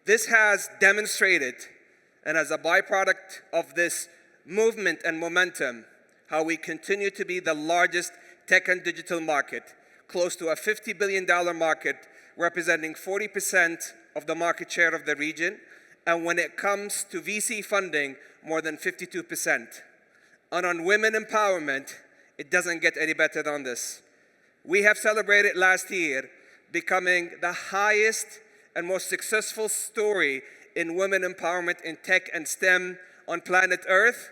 This has demonstrated, and as a byproduct of this movement and momentum, how we continue to be the largest tech and digital market, close to a $50 billion market, representing 40% of the market share of the region, and when it comes to VC funding, more than 52%. And on women empowerment, it doesn't get any better than this. We have celebrated last year becoming the highest and most successful story in women empowerment in tech and STEM on planet Earth.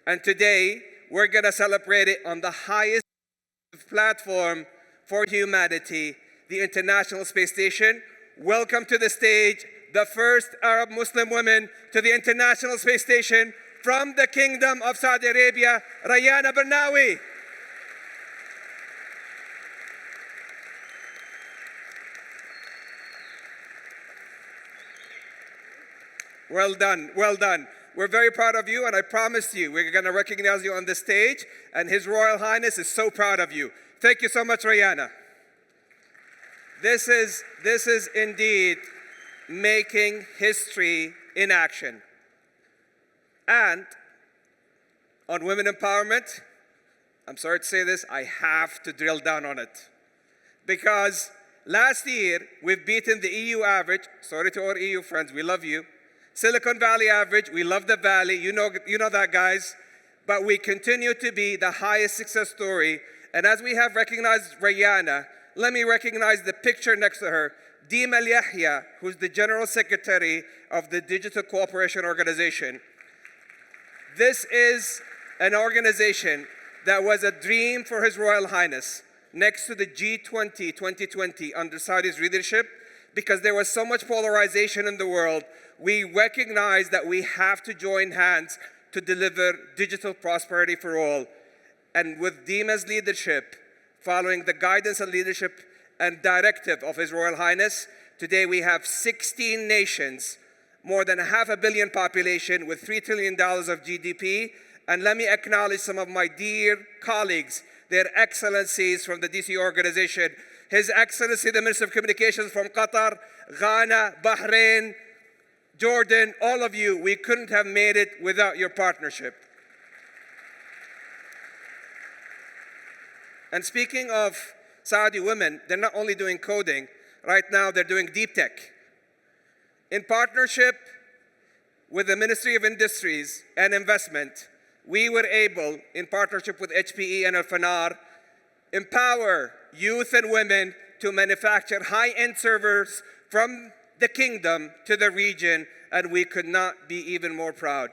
And today, we're gonna celebrate it on the highest platform for humanity, the International Space Station. Welcome to the stage, the first Arab Muslim woman to the International Space Station from the Kingdom of Saudi Arabia, Rayana Bernawi. Well done, well done. We're very proud of you, and I promise you, we're gonna recognize you on the stage, and His Royal Highness is so proud of you. Thank you so much, Rayana. This is indeed making history in action. And on women empowerment, I'm sorry to say this, I have to drill down on it. Because last year, we've beaten the EU average. Sorry to our EU friends, we love you. Silicon Valley average, we love the Valley, you know that, guys. But we continue to be the highest success story. And as we have recognized Rayana, let me recognize the picture next to her, Dima Al-Yahya, who's the General Secretary of the Digital Cooperation Organization. This is an organization that was a dream for His Royal Highness next to the G20 2020 under Saudi's leadership, because there was so much polarization in the world. We recognize that we have to join hands to deliver digital prosperity for all. And with Dima's leadership, following the guidance and leadership and directive of His Royal Highness, today we have 16 nations, more than 500 million population with $3 trillion of GDP. And let me acknowledge some of my dear colleagues, their excellencies from the DC organization. His Excellency, the Minister of Communications from Qatar, Ghana, Bahrain, Jordan, all of you, we couldn't have made it without your partnership. And speaking of Saudi women, they're not only doing coding, right now they're doing deep tech. In partnership with the Ministry of Industries and Investment, we were able, in partnership with HPE and Al-Fanar, empower youth and women to manufacture high-end servers from the kingdom to the region, and we could not be even more proud.